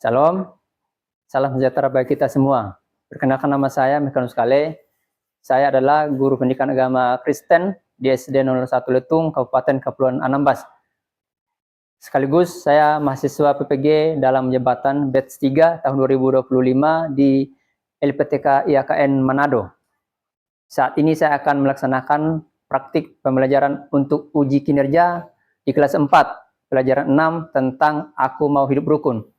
Shalom, salam sejahtera bagi kita semua. Perkenalkan nama saya Mekhanus Kale. Saya adalah guru pendidikan agama Kristen di SD 01 Letung, Kabupaten Kepulauan Anambas. Sekaligus saya mahasiswa PPG dalam jabatan batch 3 tahun 2025 di LPTK IAKN Manado. Saat ini saya akan melaksanakan praktik pembelajaran untuk uji kinerja di kelas 4, pelajaran 6 tentang Aku Mau Hidup Rukun.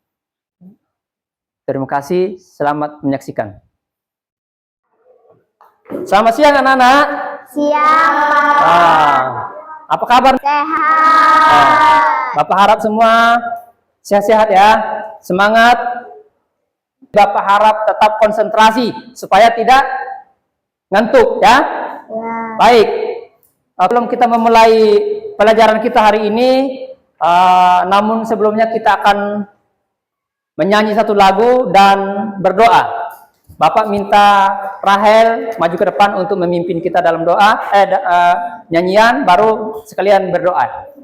Terima kasih, selamat menyaksikan. Selamat siang anak-anak. Siang, Pak. Apa kabar? Sehat. Bapak harap semua sehat-sehat ya. Semangat. Bapak harap tetap konsentrasi supaya tidak ngantuk ya. Ya. Baik. Sebelum kita memulai pelajaran kita hari ini, namun sebelumnya kita akan menyanyi satu lagu dan berdoa. Bapak minta Rahel maju ke depan untuk memimpin kita dalam doa, nyanyian, baru sekalian berdoa.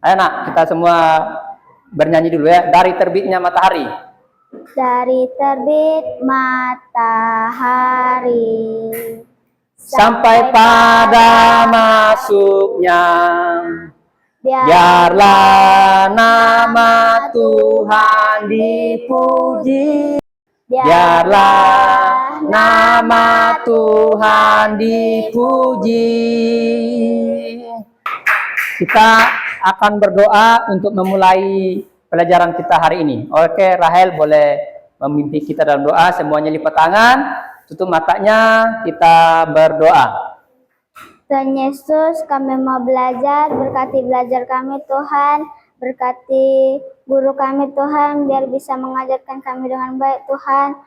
Ayo nak, kita semua bernyanyi dulu ya. Dari terbitnya matahari. Dari terbit matahari Sampai pada masuknya, biarlah nama Tuhan dipuji. Biarlah nama Tuhan dipuji. Kita akan berdoa untuk memulai pelajaran kita hari ini. Oke, Rahel boleh memimpin kita dalam doa. Semuanya lipat tangan, tutup matanya, kita berdoa. Tuhan Yesus, kami mau belajar, berkati belajar kami Tuhan, berkati guru kami Tuhan, biar bisa mengajarkan kami dengan baik Tuhan.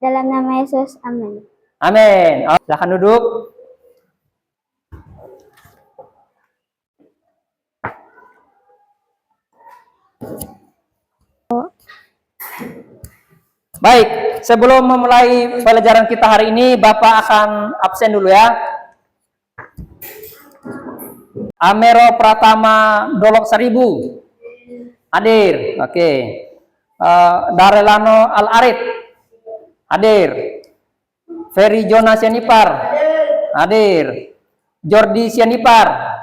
Dalam nama Yesus, amin. Amin. Silakan duduk. Baik, sebelum memulai pelajaran kita hari ini, Bapak akan absen dulu ya. Amero Pratama Dolok Seribu hadir. Oke. Darelano Al Arid hadir. Ferry Jonas Sianipar hadir. Jordi Sianipar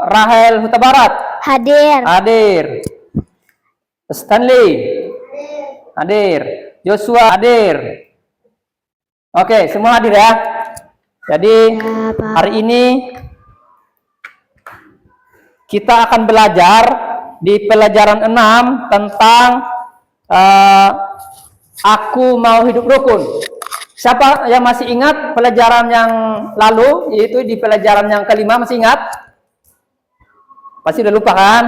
Rahel Huta Barat hadir. Stanley hadir. Joshua hadir. Oke, semua hadir ya. Jadi hari ini kita akan belajar di pelajaran 6 tentang Aku Mau Hidup Rukun. Siapa yang masih ingat pelajaran yang lalu, yaitu di pelajaran yang kelima, masih ingat? Pasti udah lupa kan?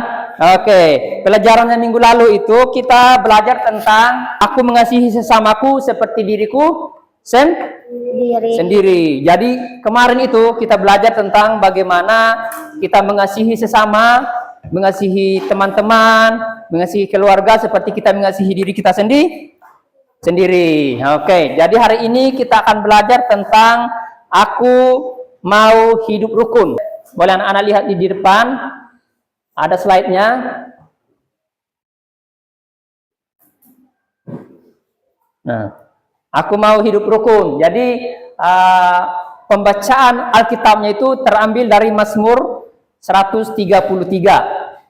Oke, pelajaran yang minggu lalu itu kita belajar tentang aku mengasihi sesamaku seperti diriku sendiri. Jadi kemarin itu kita belajar tentang bagaimana kita mengasihi sesama, mengasihi teman-teman, mengasihi keluarga seperti kita mengasihi diri kita sendiri. Oke, jadi hari ini kita akan belajar tentang Aku Mau Hidup Rukun. Boleh anak-anak lihat di depan, ada slide-nya. Nah, Aku Mau Hidup Rukun. Jadi pembacaan Alkitabnya itu terambil dari Mazmur 133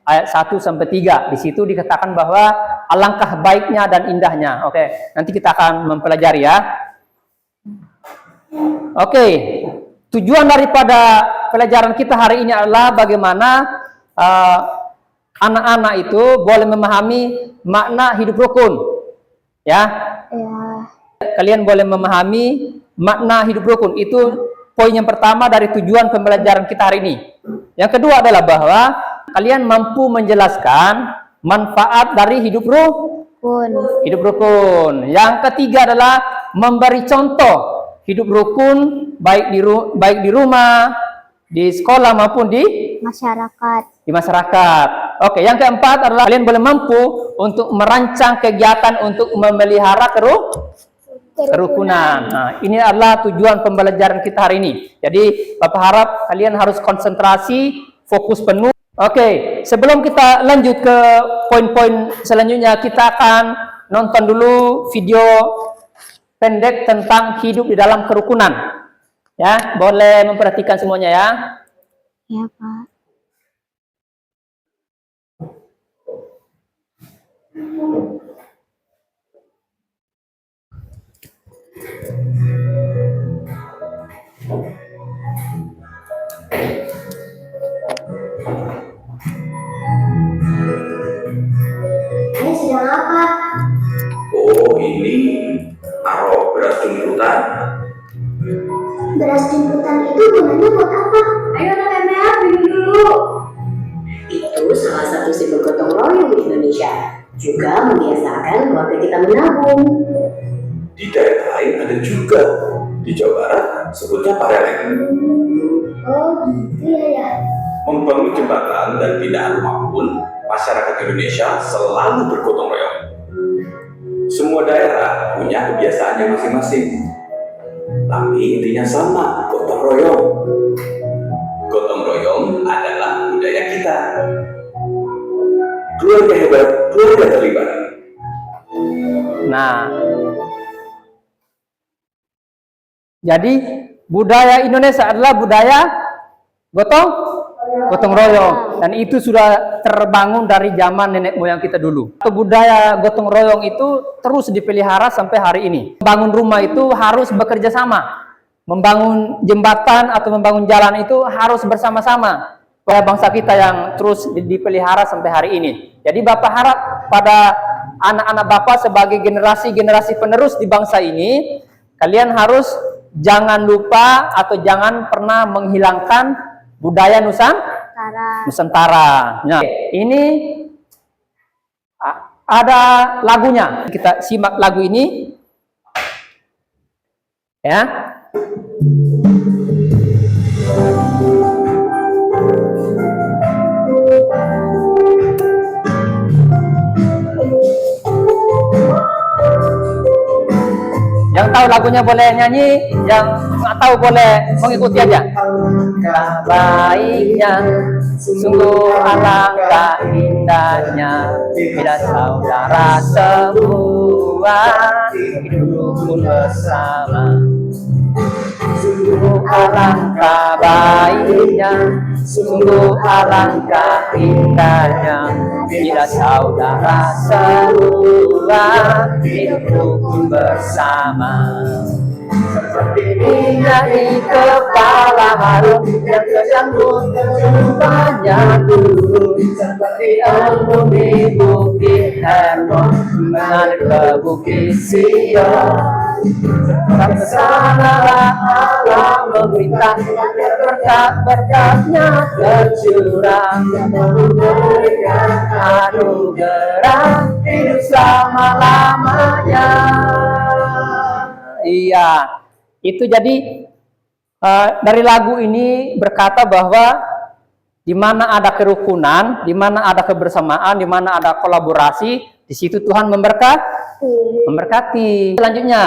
ayat 1 sampai 3. Di situ dikatakan bahwa alangkah baiknya dan indahnya. Oke, nanti kita akan mempelajari ya. Oke, tujuan daripada pelajaran kita hari ini adalah bagaimana anak-anak itu boleh memahami makna hidup rukun. Ya. Kalian boleh memahami makna hidup rukun. Itu poin yang pertama dari tujuan pembelajaran kita hari ini. Yang kedua adalah bahwa kalian mampu menjelaskan manfaat dari hidup rukun. Yang ketiga adalah memberi contoh hidup rukun baik di rumah, di sekolah maupun di masyarakat. Oke, yang keempat adalah kalian boleh mampu untuk merancang kegiatan untuk memelihara kerukunan. Nah, ini adalah tujuan pembelajaran kita hari ini. Jadi, Bapak harap kalian harus konsentrasi, fokus penuh. Oke, sebelum kita lanjut ke poin-poin selanjutnya, kita akan nonton dulu video pendek tentang hidup di dalam kerukunan. Ya, boleh memperhatikan semuanya ya. Ya, Pak. Ini sedang apa? Oh, ini taruh beras jemputan. Beras jemputan itu gunanya buat apa? Ayo anak MA, minum dulu. Itu salah satu simbol gotong royong di Indonesia. Juga membiasakan keluarga kita menabung. Di daerah lain ada juga. Di Jawa Barat sebutnya pareleng. Oh, gitu ya. Membangun jembatan dan pindahan rumah pun, masyarakat Indonesia selalu bergotong royong. Semua daerah punya kebiasaannya masing-masing. Tapi intinya sama, gotong royong. Gotong royong adalah budaya kita. Keluarga hebat, keluarga terlibat. Nah, jadi budaya Indonesia adalah budaya gotong royong, dan itu sudah terbangun dari zaman nenek moyang kita dulu. Budaya gotong royong itu terus dipelihara sampai hari ini. Membangun rumah itu harus bekerja sama, membangun jembatan atau membangun jalan itu harus bersama-sama. Budaya bangsa kita yang terus dipelihara sampai hari ini. Jadi Bapak harap pada anak-anak Bapak sebagai generasi-generasi penerus di bangsa ini, kalian harus jangan lupa atau jangan pernah menghilangkan budaya Nusantara. Nah, ini ada lagunya. Kita simak lagu ini. Ya. Yang tahu lagunya boleh nyanyi, yang nggak tahu boleh mengikuti aja. Alangkah baiknya, sungguh alangkah indahnya, bila saudara semua hidup rukun bersama. Sungguh alangkah baiknya, sungguh alangkah indahnya, bila saudara semua hidup rukun bersama. Seperti minyak di kepala harum yang tersambut jumlahnya dulu, seperti embun di bukit Hermon mengalir ke bukit Sion. Sanalah Allah memerintah, berkat-berkatnya tercurah, memberikan anugerah hidup selama-lamanya. Iya, itu jadi dari lagu ini berkata bahwa di mana ada kerukunan, di mana ada kebersamaan, di mana ada kolaborasi, di situ Tuhan memberkati. Selanjutnya,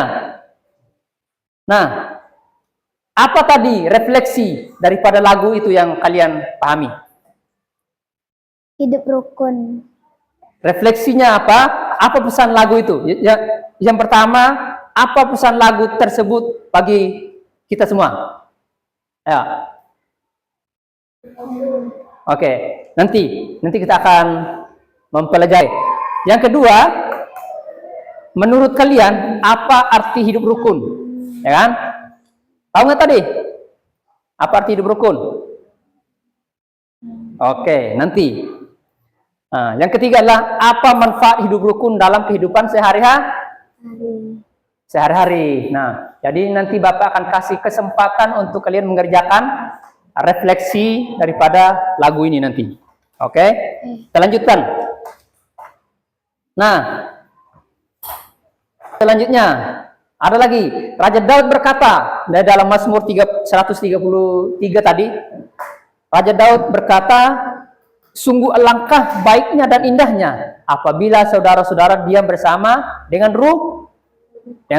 nah, apa tadi refleksi daripada lagu itu yang kalian pahami? Hidup rukun. Refleksinya apa? Apa pesan lagu itu? Yang pertama, apa pesan lagu tersebut bagi kita semua? Ya. Oke, nanti kita akan mempelajari. Yang kedua, menurut kalian apa arti hidup rukun? Ya kan? Tahu nggak tadi? Apa arti hidup rukun? Oke, nanti. Nah, yang ketiga adalah apa manfaat hidup rukun dalam kehidupan sehari-hari. Nah, jadi nanti Bapak akan kasih kesempatan untuk kalian mengerjakan refleksi daripada lagu ini nanti. Oke? Kita lanjutkan. Nah, selanjutnya ada lagi. Raja Daud berkata dalam Mazmur 133 tadi, Raja Daud berkata, sungguh alangkah baiknya dan indahnya apabila saudara-saudara diam bersama dengan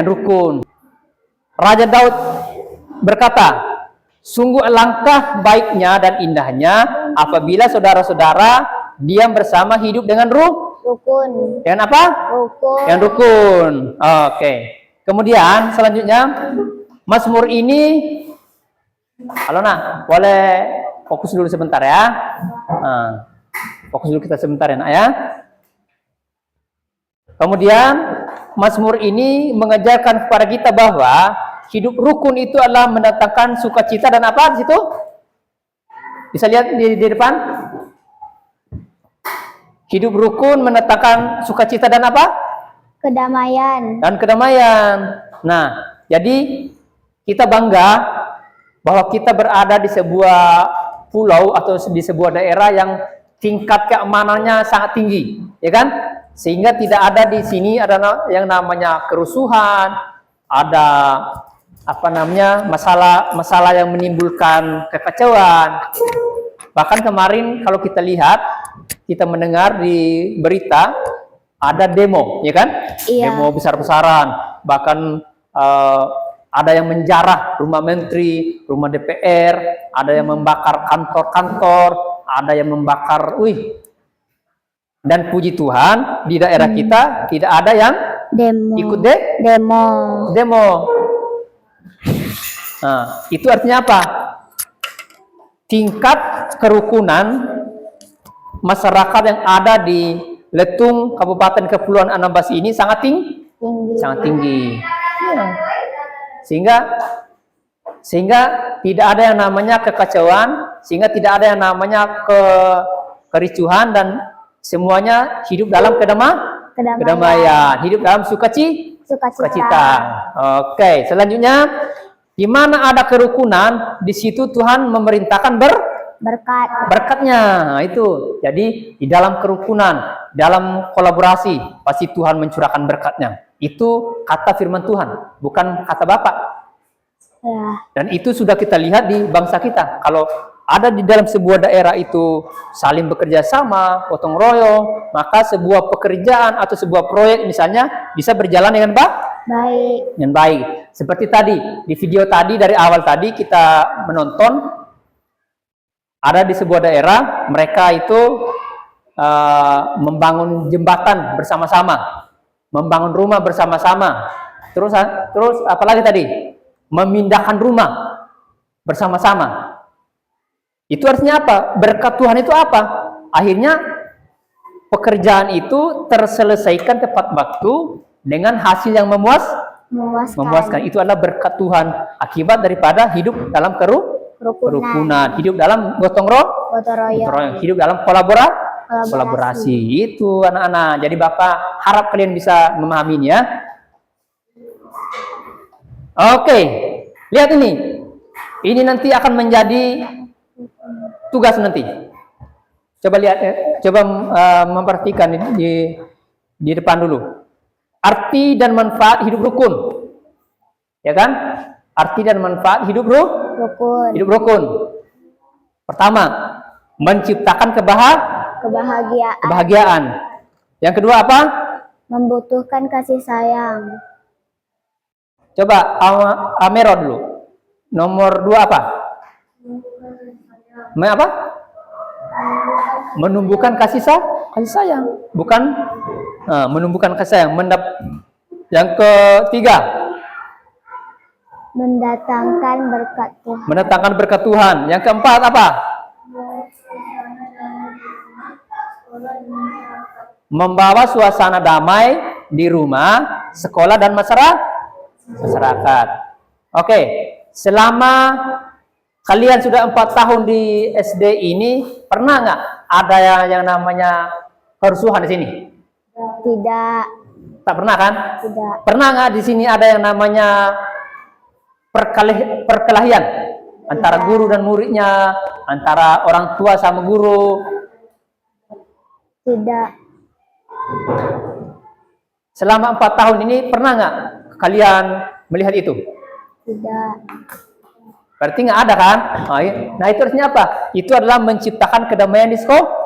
rukun. Raja Daud berkata, Sungguh alangkah baiknya dan indahnya apabila saudara-saudara diam bersama hidup dengan rukun. dengan apa? Rukun. Yang rukun. Oke. Kemudian selanjutnya Mazmur ini, halo Nak, boleh fokus dulu sebentar ya. Fokus dulu kita sebentar ya Nak ya. Kemudian Mazmur ini mengajarkan kepada kita bahwa hidup rukun itu adalah mendatangkan sukacita dan apa di situ? Bisa lihat di depan? Hidup rukun mendatangkan sukacita dan apa? Kedamaian. Dan kedamaian. Nah, jadi kita bangga bahwa kita berada di sebuah pulau atau di sebuah daerah yang tingkat keamanannya sangat tinggi, ya kan? Sehingga tidak ada di sini ada yang namanya kerusuhan, ada apa namanya masalah yang menimbulkan kekacauan. Bahkan kemarin kalau kita lihat, kita mendengar di berita ada demo, ya kan? Iya. Demo besar-besaran, bahkan ada yang menjarah rumah menteri, rumah DPR, ada yang membakar kantor-kantor, ada yang membakar, dan puji Tuhan di daerah kita tidak ada yang Demo. ikut Demo. Nah, itu artinya apa? Tingkat kerukunan masyarakat yang ada di Letung, Kabupaten Kepulauan Anambas ini sangat tinggi. Sangat tinggi. Ya. Sehingga tidak ada yang namanya kekacauan, sehingga tidak ada yang namanya kericuhan, dan semuanya hidup dalam kedamaian, hidup dalam sukacita. Oke, selanjutnya di mana ada kerukunan, di situ Tuhan memerintahkan berkatnya. Nah, itu. Jadi di dalam kerukunan, dalam kolaborasi pasti Tuhan mencurahkan berkatnya. Itu kata firman Tuhan, bukan kata Bapak. Ya. Dan itu sudah kita lihat di bangsa kita. Kalau ada di dalam sebuah daerah itu saling bekerja sama, gotong royong, maka sebuah pekerjaan atau sebuah proyek misalnya bisa berjalan dengan Baik. dengan baik. Seperti tadi di video tadi, dari awal tadi kita menonton ada di sebuah daerah mereka itu membangun jembatan bersama-sama, membangun rumah bersama-sama, terus apalagi tadi memindahkan rumah bersama-sama. Itu artinya apa? Berkat Tuhan itu apa? Akhirnya pekerjaan itu terselesaikan tepat waktu dengan hasil yang memuaskan. Itu adalah berkat Tuhan akibat daripada hidup dalam kerukunan, hidup dalam gotong royong, hidup dalam kolaborasi. Itu anak-anak. Jadi Bapak harap kalian bisa memahaminya. Oke, lihat ini. Ini nanti akan menjadi tugas nanti. Coba lihat, coba memperhatikan di depan dulu. Arti dan manfaat hidup rukun, ya kan? Arti dan manfaat hidup rukun. Pertama, menciptakan kebahagiaan. Yang kedua apa? Membutuhkan kasih sayang. Coba Amero dulu. Nomor 2 apa? Apa? Menumbuhkan kasih sayang. Bukan menumbuhkan kasih sayang. Yang ketiga, mendatangkan berkat Tuhan. Yang keempat apa? Membawa suasana damai di rumah, sekolah, dan masyarakat. Oke, selama kalian sudah 4 tahun di SD ini, pernah nggak ada yang namanya kerusuhan di sini? Tidak. Tak pernah kan? Tidak. Pernah nggak di sini ada yang namanya perkelahian antara guru dan muridnya, antara orang tua sama guru? Tidak. Selama 4 tahun ini pernah nggak kalian melihat itu? Tidak. Berarti nggak ada kan? Nah itu artinya apa? Itu adalah menciptakan kedamaian di sekolah.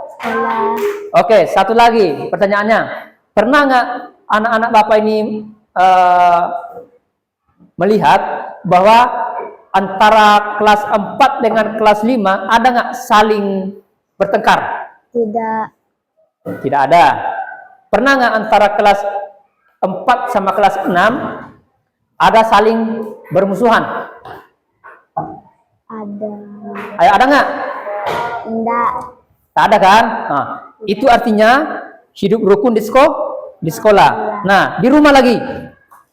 Oke, satu lagi pertanyaannya. Pernah nggak anak-anak Bapak ini melihat bahwa antara kelas 4 dengan kelas 5 ada nggak saling bertengkar? Tidak. Tidak ada. Pernah nggak antara kelas 4 sama kelas 6 ada saling bermusuhan? Ada. Ayo, ada nggak? Tidak. Tak ada kan? Nah, itu artinya hidup rukun di sekolah. Nah, di rumah lagi.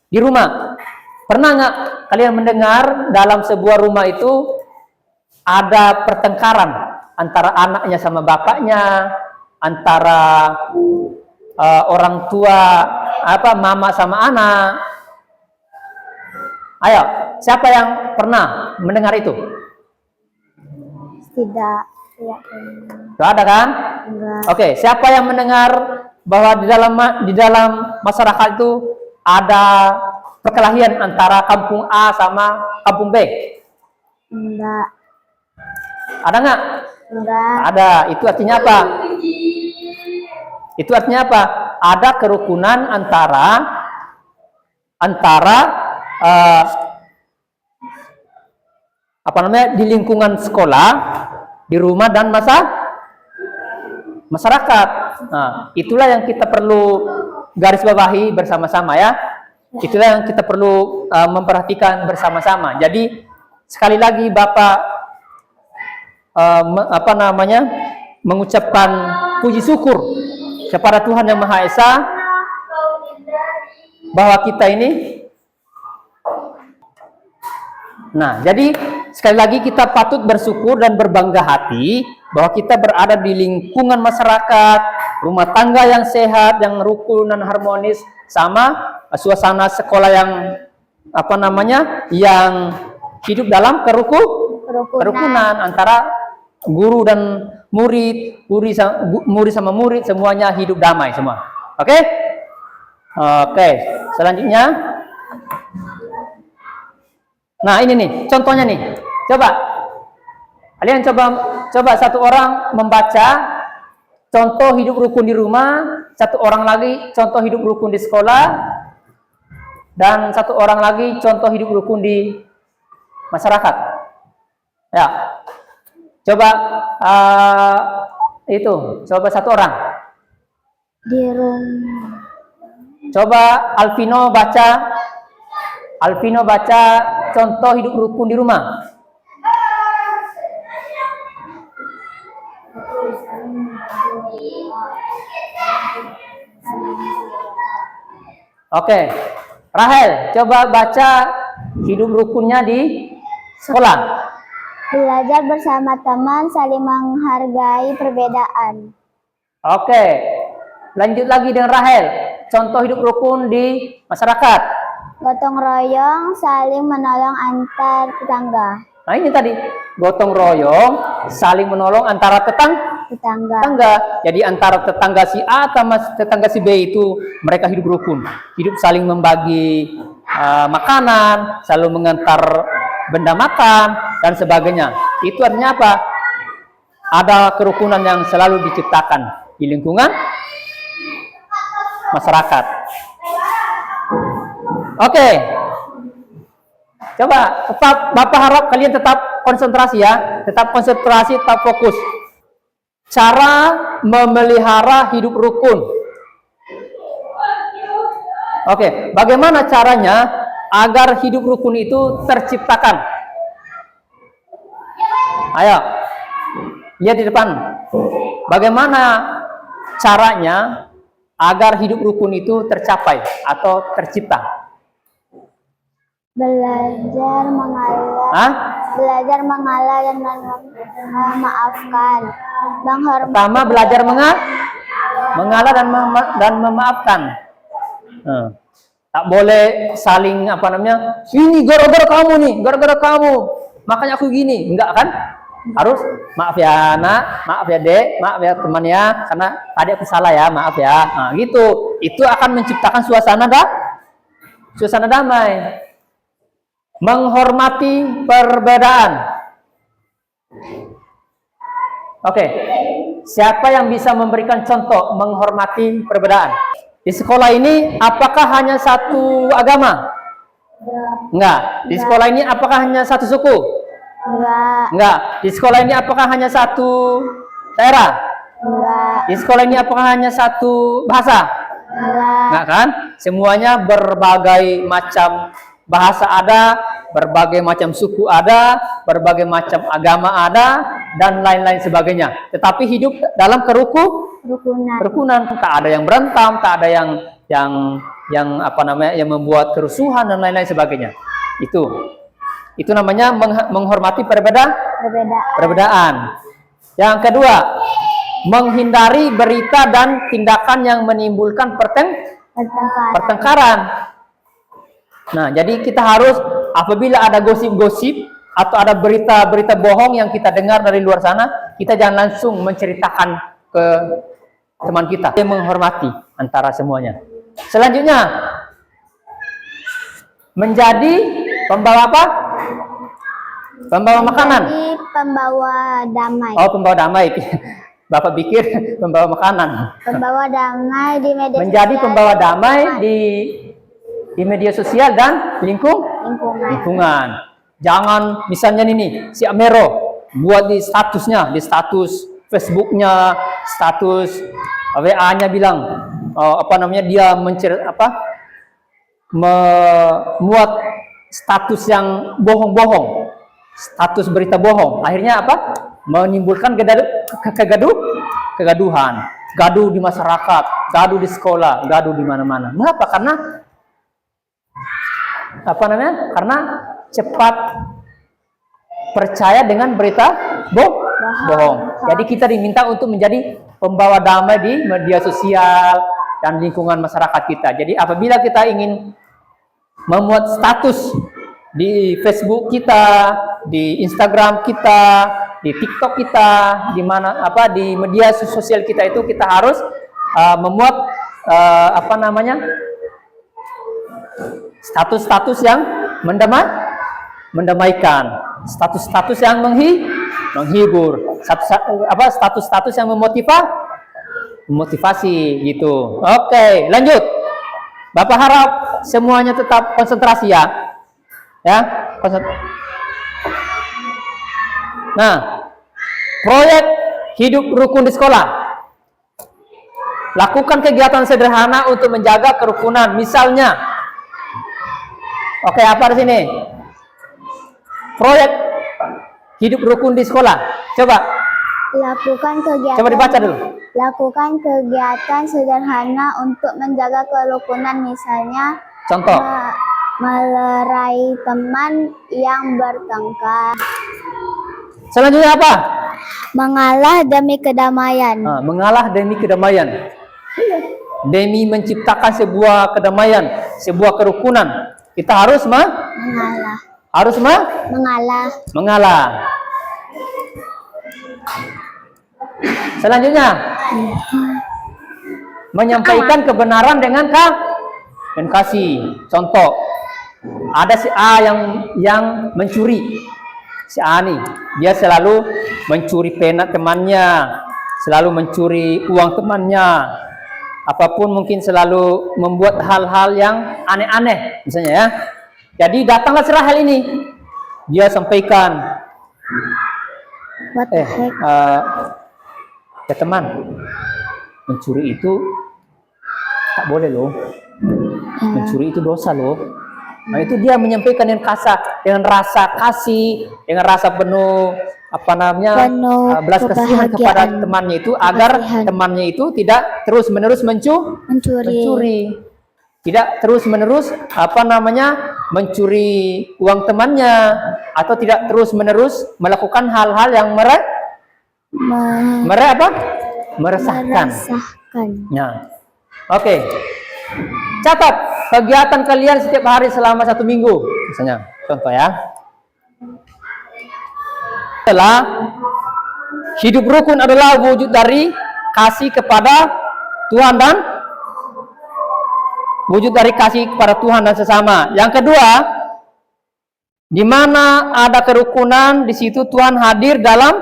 Di rumah. Pernah nggak kalian mendengar dalam sebuah rumah itu ada pertengkaran antara anaknya sama bapaknya, antara orang tua, mama sama anak? Ayo, siapa yang pernah mendengar itu? Tidak. Tidak ada kan? Enggak. Oke, siapa yang mendengar bahwa di dalam masyarakat itu ada perkelahian antara kampung A sama kampung B? Enggak. Ada nggak? Enggak. Ada. Itu artinya apa? Itu artinya apa? Ada kerukunan antara di lingkungan sekolah, di rumah dan masyarakat. Nah, itulah yang kita perlu garis bawahi bersama-sama ya. Itulah yang kita perlu memperhatikan bersama-sama. Jadi sekali lagi Bapak mengucapkan puji syukur kepada Tuhan Yang Maha Esa bahwa kita ini. Nah, jadi sekali lagi kita patut bersyukur dan berbangga hati bahwa kita berada di lingkungan masyarakat, rumah tangga yang sehat, yang rukun dan harmonis, sama suasana sekolah yang yang hidup dalam kerukunan antara guru dan murid, murid sama murid, semuanya hidup damai semua. Oke? Oke, selanjutnya. Nah, ini nih, contohnya nih. Coba. Kalian coba satu orang membaca contoh hidup rukun di rumah, satu orang lagi contoh hidup rukun di sekolah, dan satu orang lagi contoh hidup rukun di masyarakat. Ya. Coba coba satu orang. Di rumah. Coba Alvino baca contoh hidup rukun di rumah. Oke. Rahel, coba baca hidup rukunnya di sekolah. Belajar bersama teman, saling menghargai perbedaan. Oke. Lanjut lagi dengan Rahel. Contoh hidup rukun di masyarakat. Gotong royong, saling menolong antar tetangga. Nah, ini tadi gotong royong, saling menolong antara tetangga. Jadi antara tetangga si A sama tetangga si B itu mereka hidup rukun, hidup saling membagi makanan, selalu mengantar benda makan dan sebagainya. Itu artinya apa? Ada kerukunan yang selalu diciptakan di lingkungan masyarakat. Oke. Coba Bapak harap kalian tetap konsentrasi ya, tetap fokus. Cara memelihara hidup rukun. Oke, bagaimana caranya agar hidup rukun itu terciptakan? Ayo, lihat di depan. Bagaimana caranya agar hidup rukun itu tercapai atau tercipta? Belajar mengalah dan memaafkan. Pertama, belajar mengalah dan memaafkan. Tak boleh saling ini gara-gara kamu nih, gara-gara kamu, makanya aku gini. Enggak kan? Harus maaf ya nak, maaf ya dek, maaf ya teman ya, karena tadi aku salah ya, maaf ya. Nah, gitu. Itu akan menciptakan suasana damai. Menghormati perbedaan. Oke. Siapa yang bisa memberikan contoh menghormati perbedaan? Di sekolah ini apakah hanya satu agama? Enggak. Di sekolah ini apakah hanya satu suku? Enggak. Enggak. Di sekolah ini apakah hanya satu daerah? Enggak. Di sekolah ini apakah hanya satu bahasa? Enggak. Enggak kan? Semuanya berbagai macam bahasa ada, berbagai macam suku ada, berbagai macam agama ada, dan lain-lain sebagainya. Tetapi hidup dalam kerukunan. Tak ada yang berantam, tak ada yang apa namanya, yang membuat kerusuhan dan lain-lain sebagainya. Itu namanya menghormati perbedaan. Yang kedua, menghindari berita dan tindakan yang menimbulkan pertengkaran. Nah, jadi kita harus apabila ada gosip-gosip atau ada berita-berita bohong yang kita dengar dari luar sana, kita jangan langsung menceritakan ke teman kita. Dia menghormati antara semuanya. Selanjutnya, menjadi pembawa apa? Pembawa makanan. Jadi pembawa damai. Oh, pembawa damai. Bapak pikir pembawa makanan. Pembawa damai di media Menjadi sosial. pembawa damai di media sosial dan lingkungan. Jangan misalnya nih si Amero buat di statusnya, di status Facebooknya, status WA-nya bilang dia memuat status yang bohong-bohong, status berita bohong. Akhirnya apa? Menimbulkan kegaduhan, gaduh di masyarakat, gaduh di sekolah, gaduh di mana-mana. Mengapa? Karena cepat percaya dengan berita bohong. Jadi kita diminta untuk menjadi pembawa damai di media sosial dan lingkungan masyarakat kita. Jadi apabila kita ingin memuat status di Facebook kita, di Instagram kita, di TikTok kita, di media sosial kita itu kita harus memuat status-status yang mendamaikan, status-status yang menghibur, status-status yang memotivasi gitu. Oke, lanjut. Bapak harap semuanya tetap konsentrasi ya. Nah, proyek hidup rukun di sekolah. Lakukan kegiatan sederhana untuk menjaga kerukunan. Misalnya, oke, apa di sini? Proyek hidup rukun di sekolah. Coba dibaca dulu. Lakukan kegiatan sederhana untuk menjaga kerukunan, misalnya contoh melerai teman yang bertengkar. Selanjutnya apa? Mengalah demi kedamaian. Mengalah demi kedamaian. Demi menciptakan sebuah kedamaian, sebuah kerukunan, kita harus mengalah. Selanjutnya, menyampaikan kebenaran dengan kasih. Contoh, ada si A yang mencuri. Si A nih, dia selalu mencuri pena temannya, selalu mencuri uang temannya, apapun mungkin selalu membuat hal-hal yang aneh-aneh misalnya ya. Jadi datanglah Rahel ini, dia sampaikan, ya teman, mencuri itu tak boleh loh, mencuri itu dosa loh. Nah itu dia menyampaikan dengan dengan rasa kasih, dengan rasa penuh belas kasihan kepada temannya itu, agar temannya itu tidak terus menerus mencuri, tidak terus menerus mencuri uang temannya, atau tidak terus menerus melakukan hal-hal yang meresahkan. Nah, oke. Catat kegiatan kalian setiap hari selama 1 minggu, misalnya, contoh ya. Hidup rukun adalah wujud dari kasih kepada Tuhan dan sesama. Yang kedua, di mana ada kerukunan, di situ Tuhan hadir dengan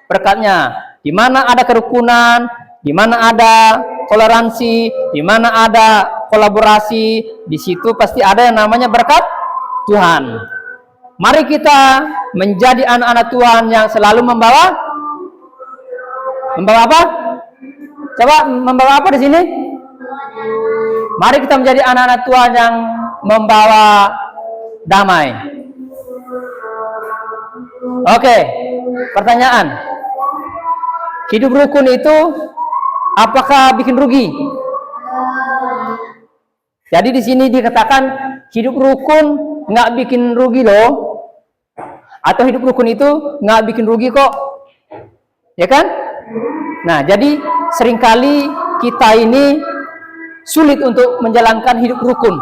berkatnya. Di mana ada kerukunan, di mana ada toleransi, di mana ada kolaborasi, di situ pasti ada yang namanya berkat Tuhan. Mari kita menjadi anak-anak Tuhan yang selalu membawa apa? Coba membawa apa di sini? Mari kita menjadi anak-anak Tuhan yang membawa damai. Oke, pertanyaan. Hidup rukun itu apakah bikin rugi? Jadi di sini dikatakan hidup rukun nggak bikin rugi loh. Atau hidup rukun itu nggak bikin rugi kok. Ya kan? Nah, jadi seringkali kita ini sulit untuk menjalankan hidup rukun.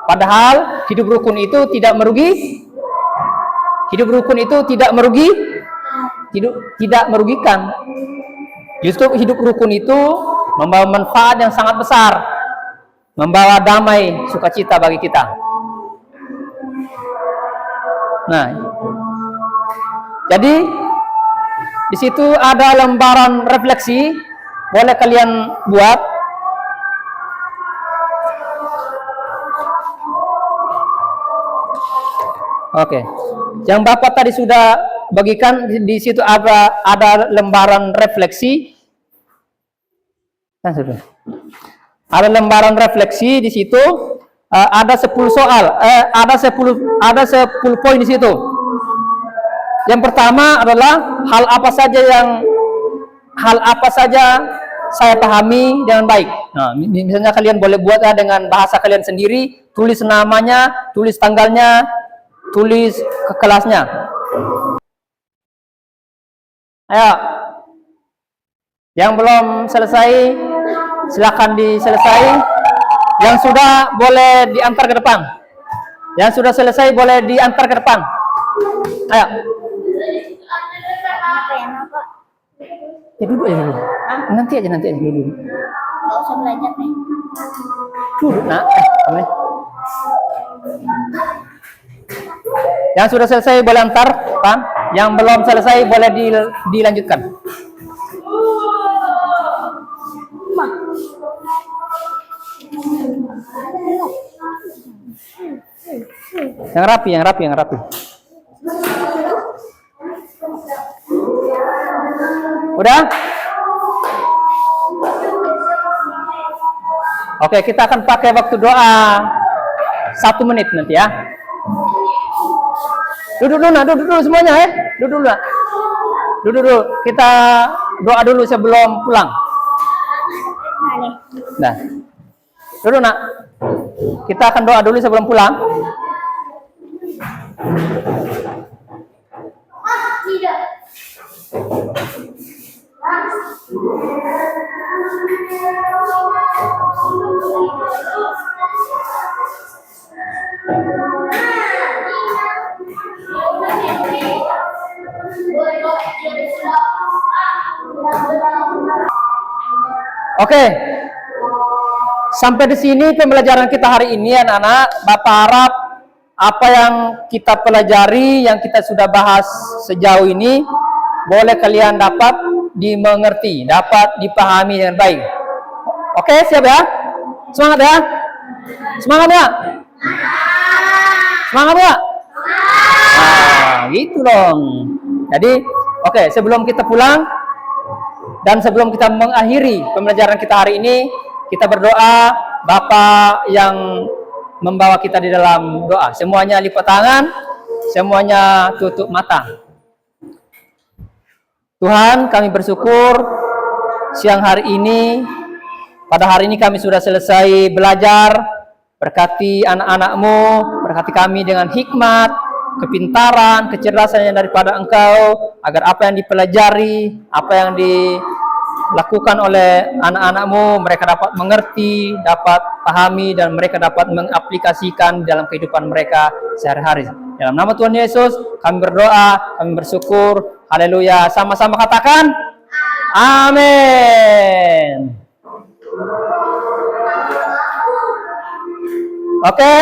Padahal hidup rukun itu tidak merugi. Hidup rukun itu tidak merugikan. Justru hidup rukun itu membawa manfaat yang sangat besar, membawa damai, sukacita bagi kita. Nah, jadi di situ ada lembaran refleksi, boleh kalian buat. Oke, yang Bapak tadi sudah bagikan di situ ada lembaran refleksi. Nah, sudah. Ada lembaran refleksi di situ, ada 10 soal, ada 10 poin di situ. Yang pertama adalah hal apa saja saya pahami dengan baik. Nah, misalnya kalian boleh buat dengan bahasa kalian sendiri, tulis namanya, tulis tanggalnya, tulis ke kelasnya. Ayo, yang belum selesai silakan diselesai. Yang sudah boleh diantar ke depan. Yang sudah selesai boleh diantar ke depan. Ayo. Ya duduk aja dulu. Nanti aja dulu. Nggak usah belajar nih. Duduk nak. Yang sudah selesai boleh antar, Pak. Yang belum selesai boleh dilanjutkan. Yang rapi. Udah? Oke, kita akan pakai waktu doa 1 menit nanti ya. Duduk dulu semuanya ya. Duduk dulu. Kita doa dulu sebelum pulang. Nah. Duduk nak. Kita akan doa dulu sebelum pulang. Oke. Sampai di sini pembelajaran kita hari ini anak-anak. Bapak harap apa yang kita pelajari, yang kita sudah bahas sejauh ini, boleh kalian dapat dimengerti, dapat dipahami dengan baik. Oke, siap ya? Semangat ya? Semangat ya? Semangat ya? Nah, gitu dong. Jadi, oke, sebelum kita pulang dan sebelum kita mengakhiri pembelajaran kita hari ini, kita berdoa. Bapak yang membawa kita di dalam doa, semuanya lipat tangan, semuanya tutup mata. Tuhan, kami bersyukur siang hari ini, pada hari ini kami sudah selesai belajar. Berkati anak-anak-Mu, berkati kami dengan hikmat, kepintaran, kecerdasan yang daripada Engkau, agar apa yang dipelajari, apa yang dilakukan oleh anak-anak-Mu, mereka dapat mengerti, dapat pahami, dan mereka dapat mengaplikasikan dalam kehidupan mereka sehari-hari. Dalam nama Tuhan Yesus, kami berdoa, kami bersyukur. Haleluya. Sama-sama katakan, amin. Oke.